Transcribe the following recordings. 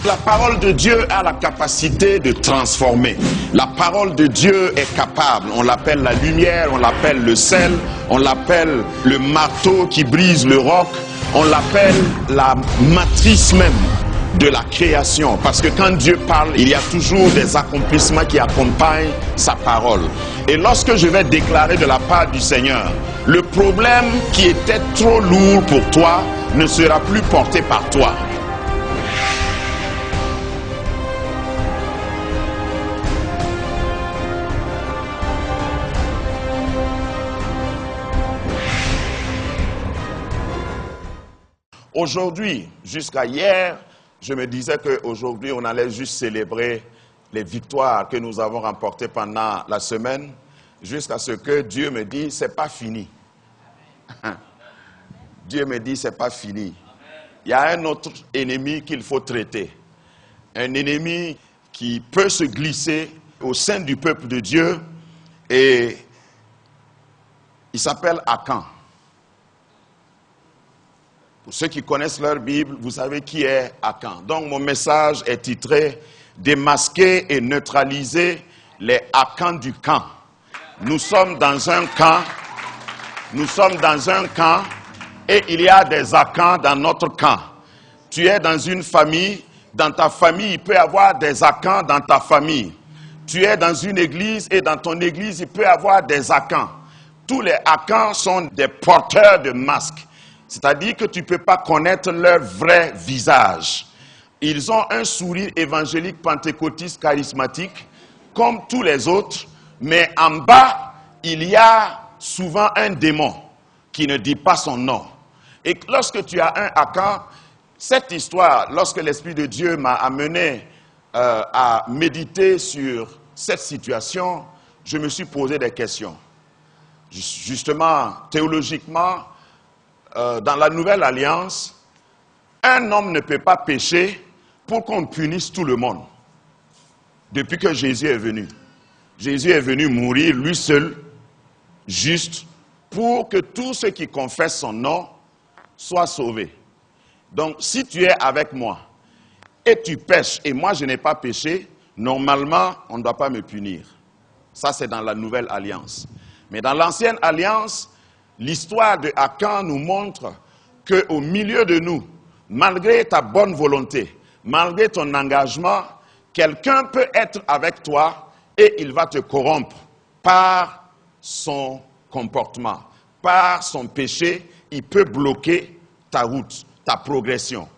La parole de Dieu a la capacité de transformer. La parole de Dieu est capable. On l'appelle la lumière, on l'appelle le sel, on l'appelle le marteau qui brise le roc, on l'appelle la matrice même de la création. Parce que quand Dieu parle, il y a toujours des accomplissements qui accompagnent sa parole. Et lorsque je vais déclarer de la part du Seigneur, le problème qui était trop lourd pour toi ne sera plus porté par toi. Aujourd'hui, jusqu'à hier, je me disais qu'aujourd'hui, on allait juste célébrer les victoires que nous avons remportées pendant la semaine, jusqu'à ce que Dieu me dise, c'est pas fini. Dieu me dit, c'est pas fini. Il y a un autre ennemi qu'il faut traiter. Un ennemi qui peut se glisser au sein du peuple de Dieu et il s'appelle Akan. Pour ceux qui connaissent leur Bible, vous savez qui est Akan. Donc mon message est titré « Démasquer et neutraliser les Akans du camp ». Nous sommes dans un camp, et il y a des Akans dans notre camp. Tu es dans une famille, dans ta famille, il peut y avoir des Akans dans ta famille. Tu es dans une église et dans ton église, il peut y avoir des Akans. Tous les Akans sont des porteurs de masques. C'est-à-dire que tu ne peux pas connaître leur vrai visage. Ils ont un sourire évangélique pentecôtiste charismatique, comme tous les autres, mais en bas, il y a souvent un démon qui ne dit pas son nom. Et lorsque tu as un Akan, cette histoire, lorsque l'Esprit de Dieu m'a amené à méditer sur cette situation, je me suis posé des questions. Justement, théologiquement, dans la nouvelle alliance, un homme ne peut pas pécher pour qu'on punisse tout le monde. Depuis que Jésus est venu. Jésus est venu mourir, lui seul, juste, pour que tous ceux qui confessent son nom soient sauvés. Donc, si tu es avec moi et tu pêches et moi je n'ai pas péché, normalement, on ne doit pas me punir. Ça, c'est dans la nouvelle alliance. Mais dans l'ancienne alliance, l'histoire de Akan nous montre qu'au milieu de nous, malgré ta bonne volonté, malgré ton engagement, quelqu'un peut être avec toi et il va te corrompre par son comportement, par son péché, il peut bloquer ta route, ta progression.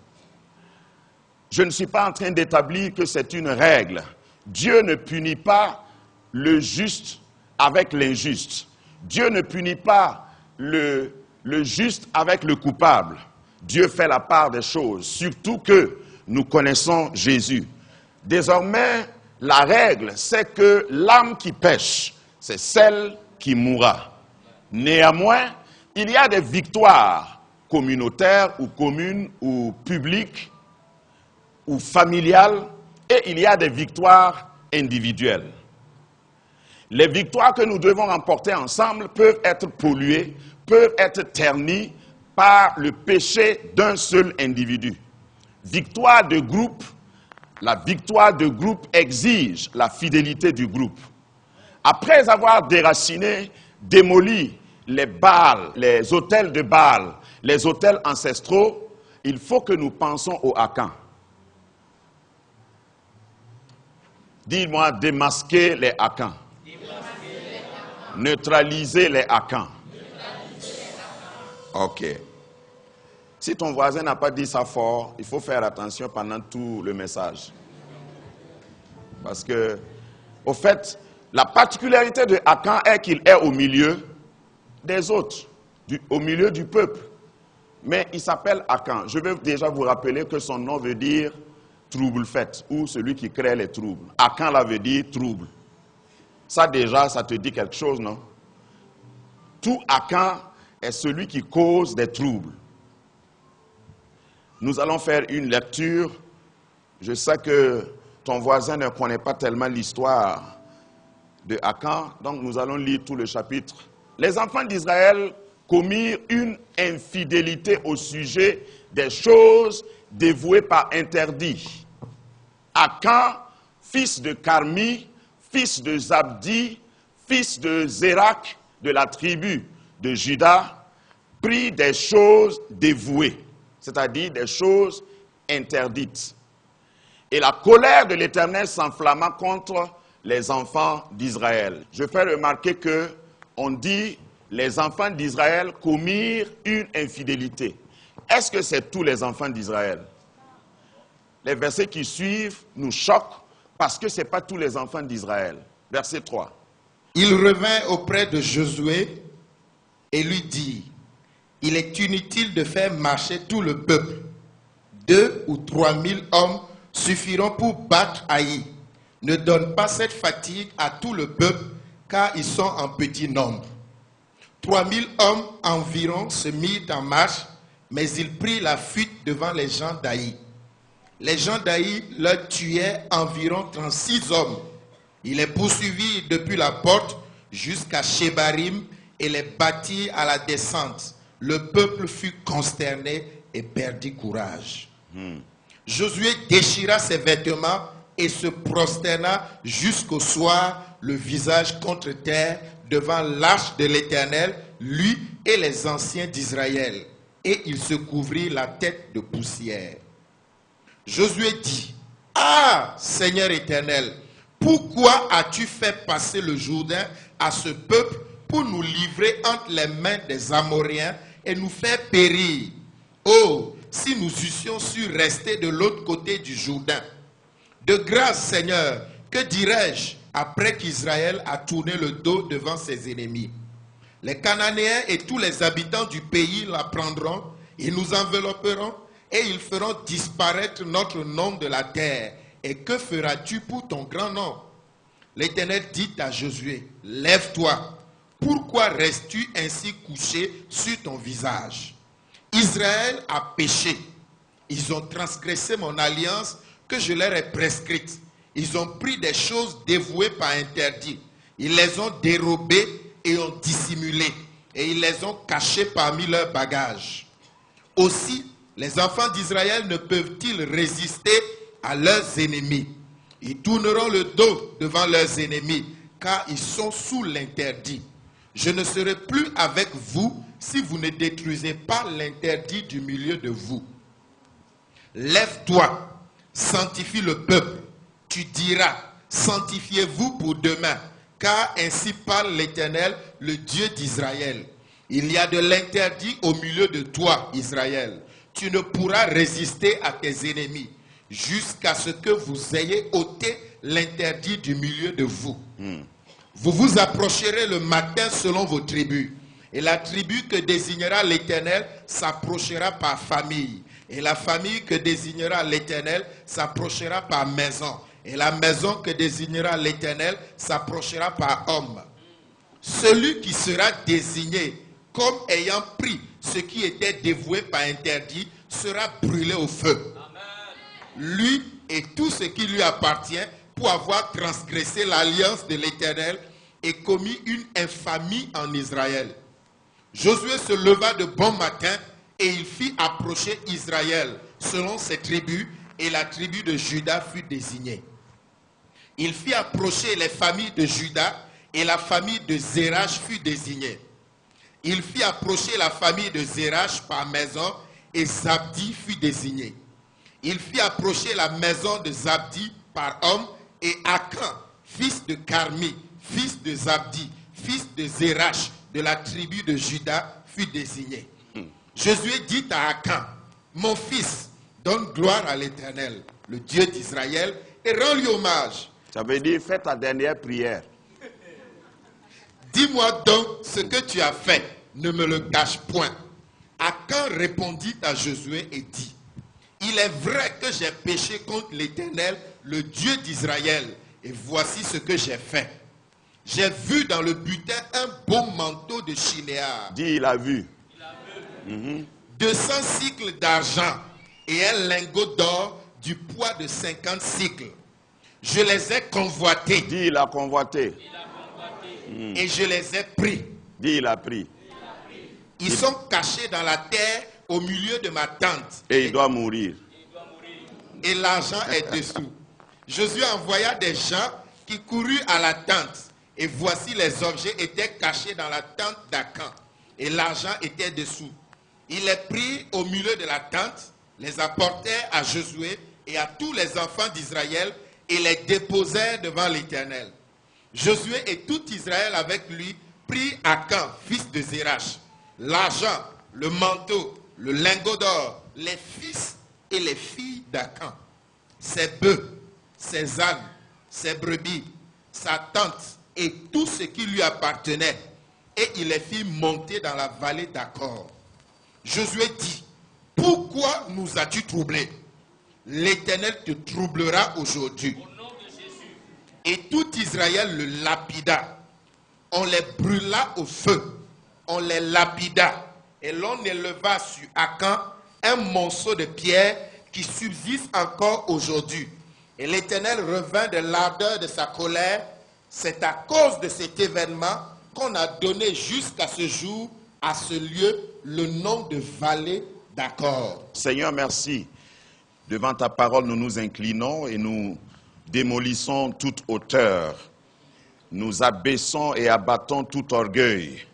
Je ne suis pas en train d'établir que c'est une règle. Dieu ne punit pas le juste avec l'injuste. Dieu ne punit pas le juste avec le coupable. Dieu fait la part des choses, surtout que nous connaissons Jésus. Désormais, la règle, c'est que l'âme qui pêche, c'est celle qui mourra. Néanmoins, il y a des victoires communautaires ou communes ou publiques ou familiales et il y a des victoires individuelles. Les victoires que nous devons remporter ensemble peuvent être polluées, peuvent être ternies par le péché d'un seul individu. Victoire de groupe, la victoire de groupe exige la fidélité du groupe. Après avoir déraciné, démoli les Baals, les autels de Baal, les autels ancestraux, il faut que nous pensions au Akan. Dis-moi, démasquer les Akans. Neutraliser les Akans. Ok. Si ton voisin n'a pas dit ça fort, il faut faire attention pendant tout le message. Parce que, au fait, la particularité de Akan est qu'il est au milieu des autres, au milieu du peuple. Mais il s'appelle Akan. Je vais déjà vous rappeler que son nom veut dire trouble-fait, ou celui qui crée les troubles. Akan là veut dire trouble. Ça déjà, ça te dit quelque chose, non? Tout Akan est celui qui cause des troubles. Nous allons faire une lecture. Je sais que ton voisin ne connaît pas tellement l'histoire de Akan, donc nous allons lire tout le chapitre. Les enfants d'Israël commirent une infidélité au sujet des choses dévouées par interdit. Akan, fils de Carmi, fils de Zabdi, fils de Zérak, de la tribu de Juda, prit des choses dévouées, c'est-à-dire des choses interdites. Et la colère de l'Éternel s'enflamma contre les enfants d'Israël. Je fais remarquer que on dit les enfants d'Israël commirent une infidélité. Est-ce que c'est tous les enfants d'Israël? Les versets qui suivent nous choquent parce que ce n'est pas tous les enfants d'Israël. Verset 3. Il revint auprès de Josué et lui dit, il est inutile de faire marcher tout le peuple. 2 ou 3 000 hommes suffiront pour battre Haï. Ne donne pas cette fatigue à tout le peuple, car ils sont en petit nombre. 3 000 hommes environ se mirent en marche, mais ils prirent la fuite devant les gens d'Haï. Les gens d'Haï leur tuaient environ 36 hommes. Ils les poursuivirent depuis la porte jusqu'à Shebarim et les battirent à la descente. Le peuple fut consterné et perdit courage. Josué déchira ses vêtements et se prosterna jusqu'au soir, le visage contre terre, devant l'arche de l'Éternel, lui et les anciens d'Israël. Et il se couvrit la tête de poussière. Josué dit, « Ah, Seigneur Éternel, pourquoi as-tu fait passer le Jourdain à ce peuple pour nous livrer entre les mains des Amoréens et nous faire périr? Oh, si nous eussions su rester de l'autre côté du Jourdain. De grâce, Seigneur, que dirais-je après qu'Israël a tourné le dos devant ses ennemis? Les Cananéens et tous les habitants du pays l'apprendront, ils nous envelopperont et ils feront disparaître notre nom de la terre. Et que feras-tu pour ton grand nom? L'Éternel dit à Josué, lève-toi. Pourquoi restes-tu ainsi couché sur ton visage? Israël a péché. Ils ont transgressé mon alliance que je leur ai prescrite. Ils ont pris des choses dévouées par interdit. Ils les ont dérobées et ont dissimulé. Et ils les ont cachées parmi leurs bagages. Aussi, les enfants d'Israël ne peuvent-ils résister à leurs ennemis? Ils tourneront le dos devant leurs ennemis, car ils sont sous l'interdit. Je ne serai plus avec vous si vous ne détruisez pas l'interdit du milieu de vous. Lève-toi, sanctifie le peuple. Tu diras, sanctifiez-vous pour demain, car ainsi parle l'Éternel, le Dieu d'Israël. Il y a de l'interdit au milieu de toi, Israël. Tu ne pourras résister à tes ennemis jusqu'à ce que vous ayez ôté l'interdit du milieu de vous. Vous vous approcherez le matin selon vos tribus. Et la tribu que désignera l'Éternel s'approchera par famille. Et la famille que désignera l'Éternel s'approchera par maison. Et la maison que désignera l'Éternel s'approchera par homme. Celui qui sera désigné comme ayant pris ce qui était dévoué par interdit sera brûlé au feu. Lui et tout ce qui lui appartient pour avoir transgressé l'alliance de l'Éternel et commis une infamie en Israël. Josué se leva de bon matin et il fit approcher Israël selon ses tribus, et la tribu de Juda fut désignée. Il fit approcher les familles de Juda et la famille de Zérach fut désignée. Il fit approcher la famille de Zérach par maison et Zabdi fut désigné. Il fit approcher la maison de Zabdi par homme et Akan, fils de Carmi, fils de Zabdi, fils de Zérach, de la tribu de Juda, fut désigné. Josué dit à Akan, mon fils, donne gloire à l'Éternel, le Dieu d'Israël, et rends-lui hommage. Ça veut dire, fais ta dernière prière. Dis-moi donc ce que tu as fait, ne me le cache point. Akan répondit à Josué et dit, il est vrai que j'ai péché contre l'Éternel, le Dieu d'Israël, et voici ce que j'ai fait. j'ai vu dans le butin un beau manteau de Shinéar, Dis, il a vu. 200 cycles d'argent et un lingot d'or du poids de 50 cycles. Je les ai convoités Dis, il a convoité. et je les ai pris. Dis, il a pris. Ils sont cachés dans la terre au milieu de ma tente. Et il doit mourir. Et l'argent est dessous. Josué envoya des gens qui coururent à la tente. Et voici les objets étaient cachés dans la tente d'Akan. Et l'argent était dessous. Il les prit au milieu de la tente, les apportèrent à Josué et à tous les enfants d'Israël et les déposèrent devant l'Éternel. Josué et tout Israël avec lui prit Akan, fils de Zérach, l'argent, le manteau, le lingot d'or, les fils et les filles d'Akan, ses bœufs, ses ânes, ses brebis, sa tente et tout ce qui lui appartenait. Et il les fit monter dans la vallée d'Accor. Josué dit, pourquoi nous as-tu troublés? L'Éternel te troublera aujourd'hui. Et tout Israël le lapida. On les brûla au feu. On les lapida. Et l'on éleva sur Akan un monceau de pierre qui subsiste encore aujourd'hui. Et l'Éternel revint de l'ardeur de sa colère. C'est à cause de cet événement qu'on a donné jusqu'à ce jour à ce lieu le nom de vallée d'Accor. Seigneur, merci. Devant ta parole, nous nous inclinons et nous démolissons toute hauteur. Nous abaissons et abattons tout orgueil.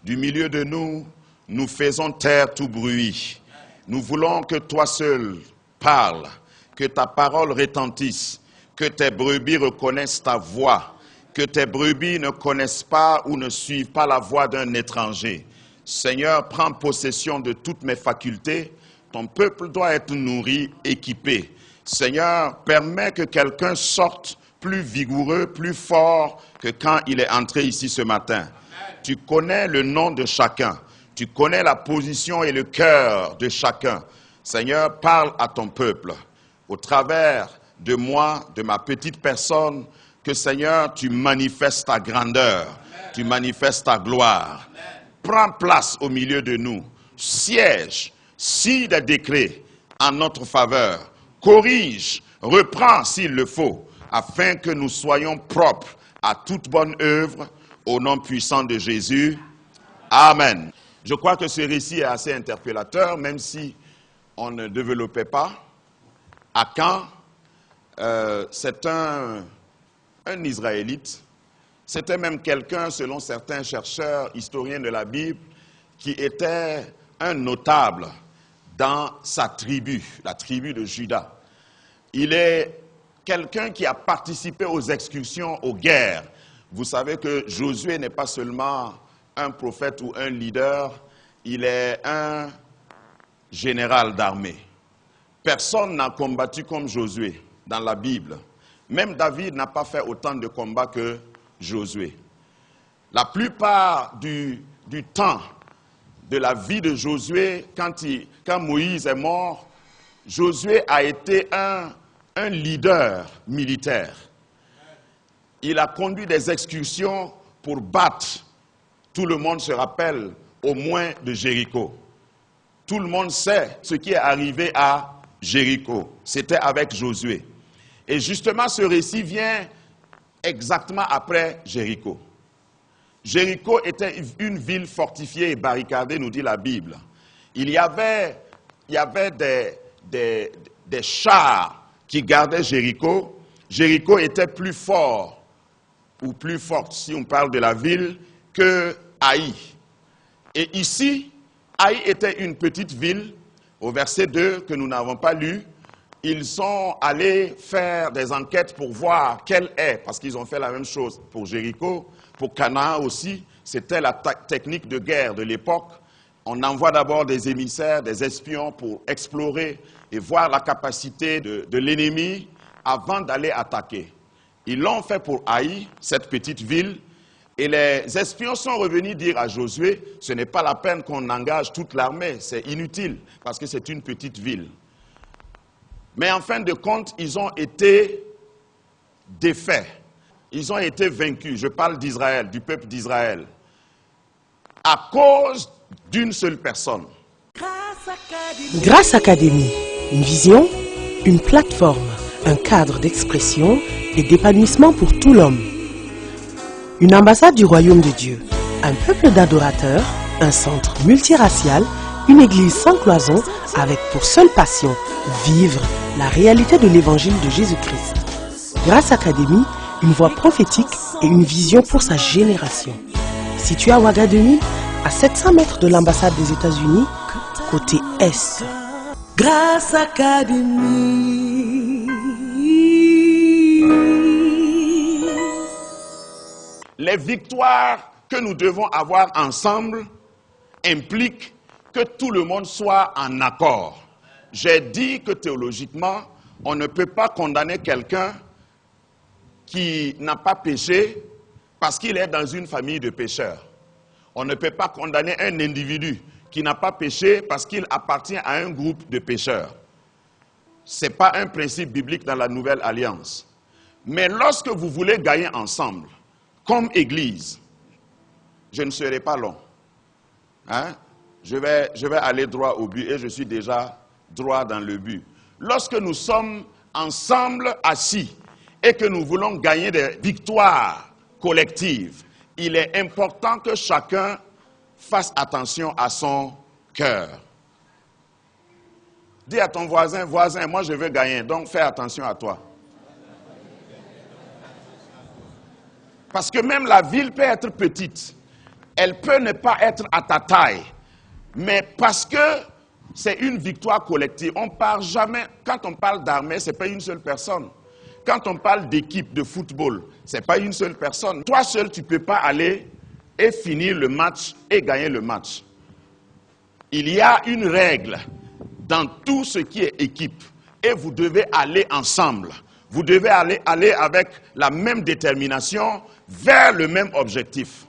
Du milieu de nous, nous faisons taire tout bruit. Nous voulons que toi seul parles, que ta parole retentisse, que tes brebis reconnaissent ta voix, que tes brebis ne connaissent pas ou ne suivent pas la voix d'un étranger. Seigneur, prends possession de toutes mes facultés. Ton peuple doit être nourri, équipé. Seigneur, permets que quelqu'un sorte plus vigoureux, plus fort que quand il est entré ici ce matin. Tu connais le nom de chacun. Tu connais la position et le cœur de chacun. Seigneur, parle à ton peuple. Au travers de moi, de ma petite personne, que Seigneur, tu manifestes ta grandeur. Tu manifestes ta gloire. Prends place au milieu de nous. Siège, signe des décrets en notre faveur. Corrige, reprends s'il le faut, afin que nous soyons propres à toute bonne œuvre, au nom puissant de Jésus. Amen. Je crois que ce récit est assez interpellateur, même si on ne développait pas. Akan, c'est un Israélite. C'était même quelqu'un, selon certains chercheurs, historiens de la Bible, qui était un notable dans sa tribu, la tribu de Juda. Il est quelqu'un qui a participé aux excursions, aux guerres. Vous savez que Josué n'est pas seulement un prophète ou un leader, il est un général d'armée. Personne n'a combattu comme Josué dans la Bible. Même David n'a pas fait autant de combats que Josué. La plupart du temps de la vie de Josué, quand Moïse est mort, Josué a été un leader militaire. Il a conduit des excursions pour battre. Tout le monde se rappelle au moins de Jéricho. Tout le monde sait ce qui est arrivé à Jéricho. C'était avec Josué. Et justement, ce récit vient exactement après Jéricho. Jéricho était une ville fortifiée et barricadée, nous dit la Bible. Il y avait des chars qui gardaient Jéricho. Jéricho était plus fort, ou plus forte, si on parle de la ville, que Haï. Et ici, Haï était une petite ville, au verset 2, que nous n'avons pas lu. Ils sont allés faire des enquêtes pour voir quelle est, parce qu'ils ont fait la même chose pour Jéricho, pour Canaan aussi. C'était la technique de guerre de l'époque. On envoie d'abord des émissaires, des espions pour explorer et voir la capacité de l'ennemi avant d'aller attaquer. Ils l'ont fait pour Haï, cette petite ville, et les espions sont revenus dire à Josué, ce n'est pas la peine qu'on engage toute l'armée, c'est inutile, parce que c'est une petite ville. Mais en fin de compte, ils ont été défaits. ils ont été vaincus. Je parle d'Israël, du peuple d'Israël, à cause d'une seule personne. Grâce Académie, une vision, une plateforme, un cadre d'expression et d'épanouissement pour tout l'homme. Une ambassade du royaume de Dieu, un peuple d'adorateurs, un centre multiracial, une église sans cloison avec pour seule passion vivre la réalité de l'évangile de Jésus-Christ. Grâce Académie, une voix prophétique et une vision pour sa génération. Situé à Ouagadougou, à 700 mètres de l'ambassade des États-Unis, côté Est. Grâce Académie. Les victoires que nous devons avoir ensemble impliquent que tout le monde soit en accord. J'ai dit que théologiquement, on ne peut pas condamner quelqu'un qui n'a pas péché parce qu'il est dans une famille de pécheurs. On ne peut pas condamner un individu qui n'a pas péché parce qu'il appartient à un groupe de pécheurs. Ce n'est pas un principe biblique dans la Nouvelle Alliance. Mais lorsque vous voulez gagner ensemble, comme Église, je ne serai pas long. Hein? Je vais aller droit au but et je suis déjà droit dans le but. Lorsque nous sommes ensemble assis et que nous voulons gagner des victoires collectives, il est important que chacun fasse attention à son cœur. Dis à ton voisin, voisin, moi je veux gagner, donc fais attention à toi. Parce que même la ville peut être petite, elle peut ne pas être à ta taille, mais parce que c'est une victoire collective. On ne parle jamais, quand on parle d'armée, ce n'est pas une seule personne. Quand on parle d'équipe de football, ce n'est pas une seule personne. Toi seul, tu ne peux pas aller et finir le match et gagner le match. Il y a une règle dans tout ce qui est équipe et vous devez aller ensemble. Vous devez aller avec la même détermination vers le même objectif.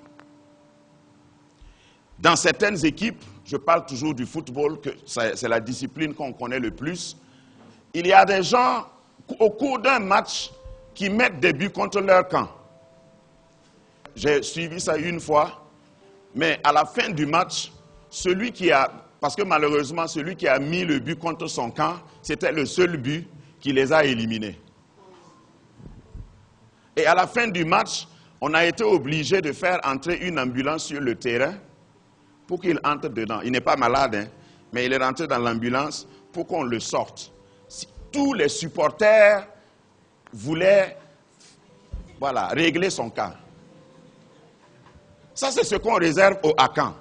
Dans certaines équipes, je parle toujours du football, que c'est la discipline qu'on connaît le plus, il y a des gens au cours d'un match qui mettent des buts contre leur camp. J'ai suivi ça une fois, mais à la fin du match, parce que malheureusement, celui qui a mis le but contre son camp, c'était le seul but qui les a éliminés. Et à la fin du match, on a été obligé de faire entrer une ambulance sur le terrain pour qu'il entre dedans. Il n'est pas malade, hein, mais il est rentré dans l'ambulance pour qu'on le sorte. Tous les supporters voulaient régler son cas. Ça, c'est ce qu'on réserve aux Akans.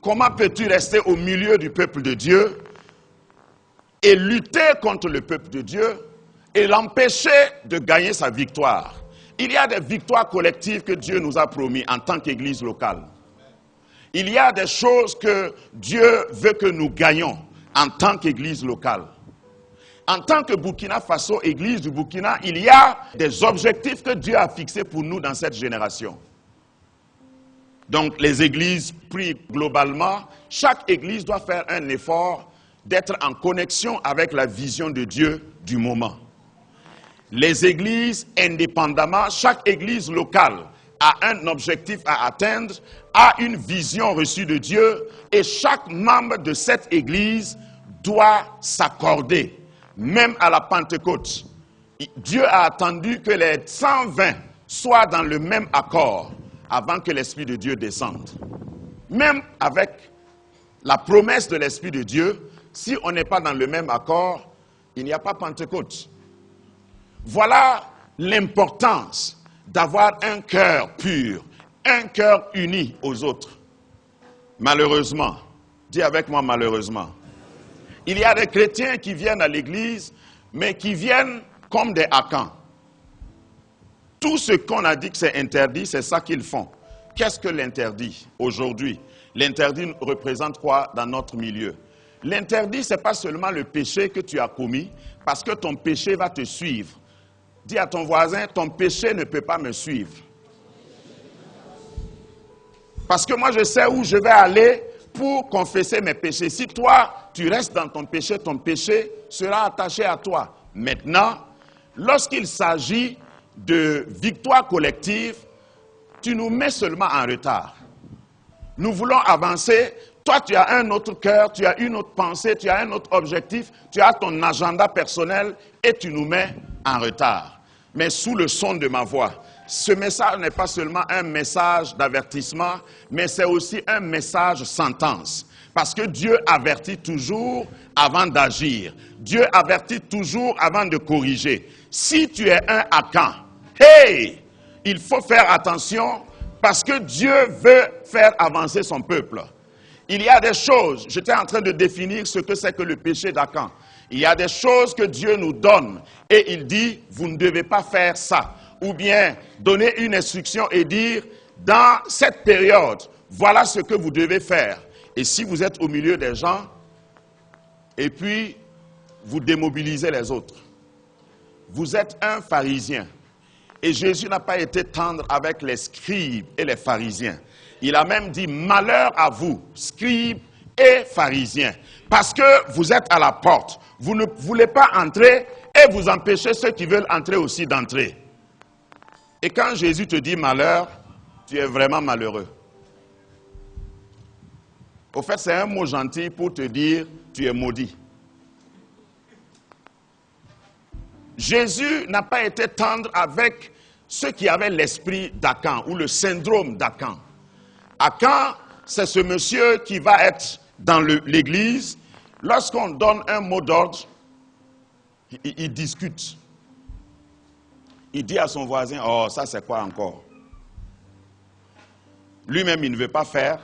Comment peux-tu rester au milieu du peuple de Dieu et lutter contre le peuple de Dieu et l'empêcher de gagner sa victoire? Il y a des victoires collectives que Dieu nous a promis en tant qu'Église locale. Il y a des choses que Dieu veut que nous gagnions en tant qu'Église locale. En tant que Burkina Faso, Église du Burkina, il y a des objectifs que Dieu a fixés pour nous dans cette génération. Donc les églises prient globalement, chaque église doit faire un effort d'être en connexion avec la vision de Dieu du moment. Les églises, indépendamment, chaque église locale a un objectif à atteindre, a une vision reçue de Dieu et chaque membre de cette église doit s'accorder. Même à la Pentecôte, Dieu a attendu que les 120 soient dans le même accord avant que l'Esprit de Dieu descende. Même avec la promesse de l'Esprit de Dieu, si on n'est pas dans le même accord, il n'y a pas Pentecôte. Voilà l'importance d'avoir un cœur pur, un cœur uni aux autres. Malheureusement, dis avec moi malheureusement, il y a des chrétiens qui viennent à l'église, mais qui viennent comme des Akans. Tout ce qu'on a dit que c'est interdit, c'est ça qu'ils font. Qu'est-ce que l'interdit aujourd'hui? L'interdit représente quoi dans notre milieu? L'interdit, ce n'est pas seulement le péché que tu as commis, parce que ton péché va te suivre. Dis à ton voisin, ton péché ne peut pas me suivre. Parce que moi, je sais où je vais aller pour confesser mes péchés. Si toi, tu restes dans ton péché sera attaché à toi. Maintenant, lorsqu'il s'agit de victoire collective, tu nous mets seulement en retard. Nous voulons avancer. Toi, tu as un autre cœur, tu as une autre pensée, tu as un autre objectif, tu as ton agenda personnel et tu nous mets en retard. Mais sous le son de ma voix, ce message n'est pas seulement un message d'avertissement, mais c'est aussi un message sentence. Parce que Dieu avertit toujours avant d'agir. Dieu avertit toujours avant de corriger. Si tu es un Akan, hey, il faut faire attention parce que Dieu veut faire avancer son peuple. Il y a des choses, j'étais en train de définir ce que c'est que le péché d'Akan. Il y a des choses que Dieu nous donne et il dit, vous ne devez pas faire ça. Ou bien donner une instruction et dire, dans cette période, voilà ce que vous devez faire. Et si vous êtes au milieu des gens, et puis vous démobilisez les autres. Vous êtes un pharisien. Et Jésus n'a pas été tendre avec les scribes et les pharisiens. Il a même dit, malheur à vous, scribes et pharisiens. Parce que vous êtes à la porte. Vous ne voulez pas entrer et vous empêchez ceux qui veulent entrer aussi d'entrer. Et quand Jésus te dit malheur, tu es vraiment malheureux. Au fait, c'est un mot gentil pour te dire tu es maudit. Jésus n'a pas été tendre avec ceux qui avaient l'esprit d'Akan ou le syndrome d'Akan. Akan, c'est ce monsieur qui va être dans l'église. Lorsqu'on donne un mot d'ordre, il discute. Il dit à son voisin, oh, ça c'est quoi encore? Lui-même, il ne veut pas faire.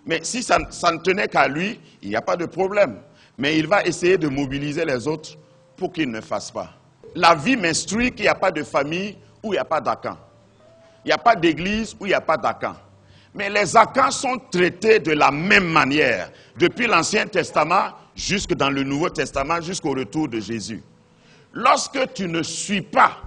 Mais si ça ne tenait qu'à lui, il n'y a pas de problème. Mais il va essayer de mobiliser les autres pour qu'ils ne fassent pas. La vie m'instruit qu'il n'y a pas de famille où il n'y a pas d'Akan. Il n'y a pas d'église où il n'y a pas d'Akan. Mais les Akans sont traités de la même manière, depuis l'Ancien Testament jusque dans le Nouveau Testament, jusqu'au retour de Jésus. Lorsque tu ne suis pas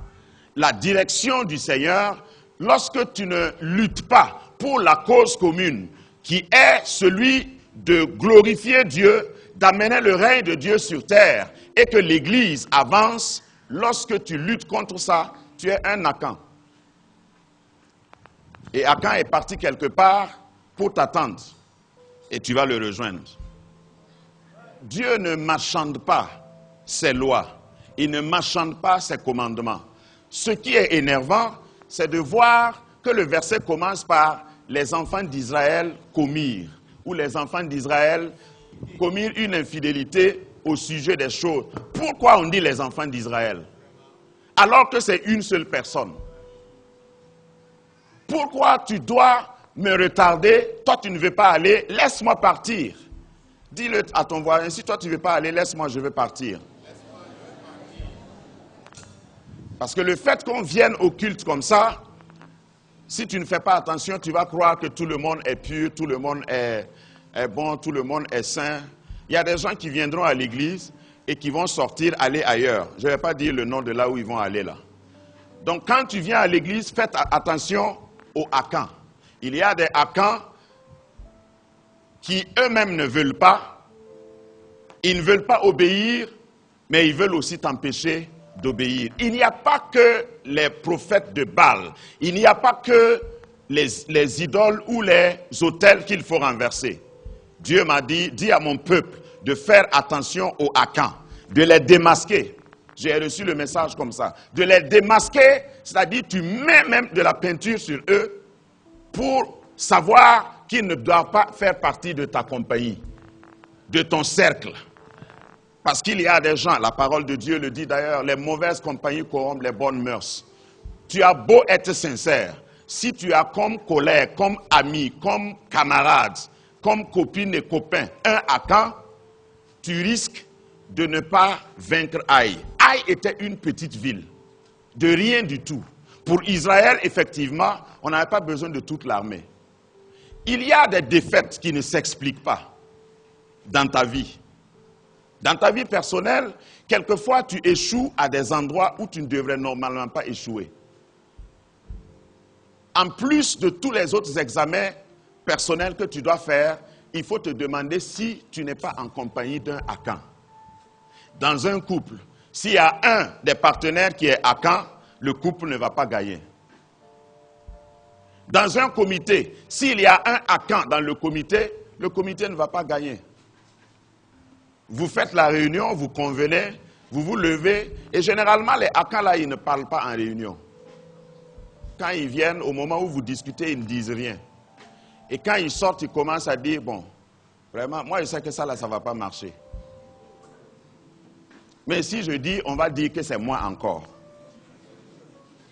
la direction du Seigneur, lorsque tu ne luttes pas pour la cause commune, qui est celui de glorifier Dieu, d'amener le règne de Dieu sur terre, et que l'Église avance, lorsque tu luttes contre ça, tu es un Akan. Et Akan est parti quelque part pour t'attendre, et tu vas le rejoindre. Dieu ne marchande pas ses lois, il ne marchande pas ses commandements. Ce qui est énervant, c'est de voir que le verset commence par les enfants d'Israël commirent, ou les enfants d'Israël commirent une infidélité au sujet des choses. Pourquoi on dit les enfants d'Israël? Alors que c'est une seule personne. Pourquoi tu dois me retarder? Toi tu ne veux pas aller, laisse-moi partir. Dis-le à ton voisin, si toi tu ne veux pas aller, laisse-moi, je veux partir. Parce que le fait qu'on vienne au culte comme ça, si tu ne fais pas attention, tu vas croire que tout le monde est pur, tout le monde est bon, tout le monde est saint. Il y a des gens qui viendront à l'église et qui vont sortir, aller ailleurs. Je ne vais pas dire le nom de là où ils vont aller là. Donc quand tu viens à l'église, faites attention aux Akans. Il y a des Akans qui eux-mêmes ne veulent pas. Ils ne veulent pas obéir, mais ils veulent aussi t'empêcher d'obéir. Il n'y a pas que les prophètes de Baal, il n'y a pas que les idoles ou les autels qu'il faut renverser. Dieu m'a dit, dis à mon peuple de faire attention aux Akans, de les démasquer. J'ai reçu le message comme ça. De les démasquer, c'est-à-dire tu mets même de la peinture sur eux pour savoir qu'ils ne doivent pas faire partie de ta compagnie, de ton cercle. Parce qu'il y a des gens, la parole de Dieu le dit d'ailleurs, les mauvaises compagnies corrompent les bonnes mœurs. Tu as beau être sincère, si tu as comme collègue, comme ami, comme camarade, comme copine et copain, un Akan, tu risques de ne pas vaincre Aï. Aï était une petite ville, de rien du tout. Pour Israël, effectivement, on n'avait pas besoin de toute l'armée. Il y a des défaites qui ne s'expliquent pas dans ta vie. Dans ta vie personnelle, quelquefois tu échoues à des endroits où tu ne devrais normalement pas échouer. En plus de tous les autres examens personnels que tu dois faire, il faut te demander si tu n'es pas en compagnie d'un Akan. Dans un couple, s'il y a un des partenaires qui est Akan, le couple ne va pas gagner. Dans un comité, s'il y a un Akan dans le comité ne va pas gagner. Vous faites la réunion, vous convenez, vous vous levez, et généralement les Akans là, ils ne parlent pas en réunion. Quand ils viennent, au moment où vous discutez, ils ne disent rien. Et quand ils sortent, ils commencent à dire, bon, vraiment, moi je sais que ça là, ça ne va pas marcher. Mais si je dis, on va dire que c'est moi encore.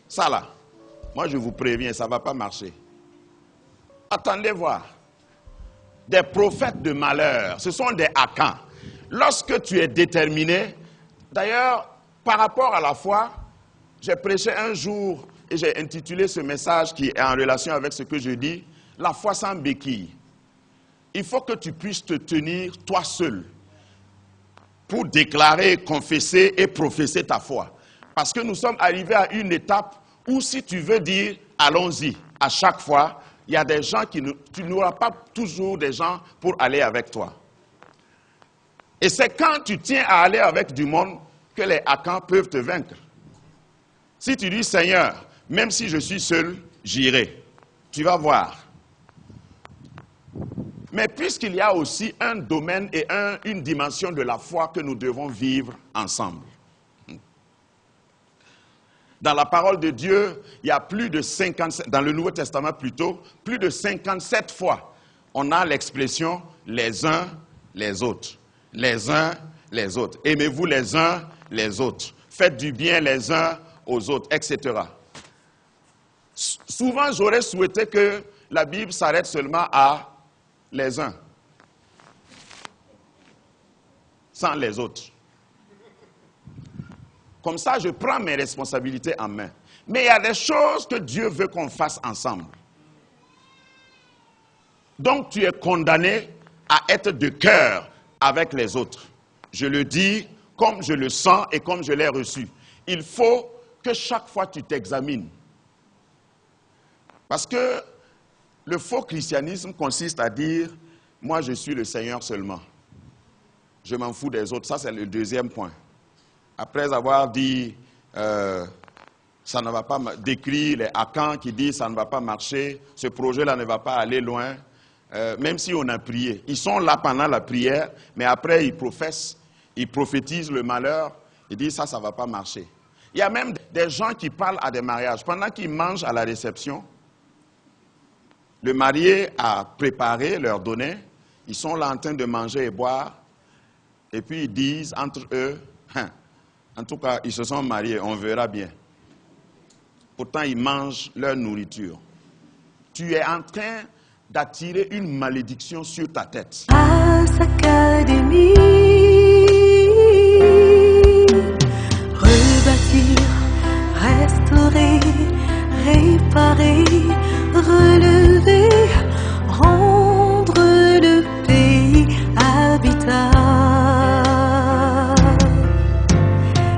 Ça là, moi je vous préviens, ça ne va pas marcher. Attendez voir. Des prophètes de malheur, ce sont des Akans. Lorsque tu es déterminé, d'ailleurs, par rapport à la foi, j'ai prêché un jour et j'ai intitulé ce message qui est en relation avec ce que je dis, la foi sans béquille. Il faut que tu puisses te tenir toi seul pour déclarer, confesser et professer ta foi. Parce que nous sommes arrivés à une étape où si tu veux dire allons-y, à chaque fois, il y a des gens tu n'auras pas toujours des gens pour aller avec toi. Et c'est quand tu tiens à aller avec du monde que les Akans peuvent te vaincre. Si tu dis Seigneur, même si je suis seul, j'irai. Tu vas voir. Mais puisqu'il y a aussi un domaine et une dimension de la foi que nous devons vivre ensemble. Dans la parole de Dieu, il y a plus de 57, dans le Nouveau Testament plutôt, plus de 57 fois, on a l'expression les uns les autres. Les uns les autres. Aimez-vous les uns les autres. Faites du bien les uns aux autres, etc. Souvent, j'aurais souhaité que la Bible s'arrête seulement à les uns, sans les autres. Comme ça, je prends mes responsabilités en main. Mais il y a des choses que Dieu veut qu'on fasse ensemble. Donc, tu es condamné à être de cœur avec les autres. Je le dis comme je le sens et comme je l'ai reçu. Il faut que chaque fois tu t'examines. Parce que le faux christianisme consiste à dire, moi je suis le Seigneur seulement. Je m'en fous des autres. Ça c'est le deuxième point. Après avoir dit, ça ne va pas, décrit les Akans qui disent ça ne va pas marcher, ce projet-là ne va pas aller loin. Même si on a prié. Ils sont là pendant la prière, mais après ils professent, ils prophétisent le malheur, ils disent ça ne va pas marcher. Il y a même des gens qui parlent à des mariages. Pendant qu'ils mangent à la réception, le marié a préparé, leur donné, ils sont là en train de manger et boire, et puis ils disent entre eux, en tout cas ils se sont mariés, on verra bien. Pourtant ils mangent leur nourriture. Tu es en train d'attirer une malédiction sur ta tête. Académie, rebâtir, restaurer, réparer.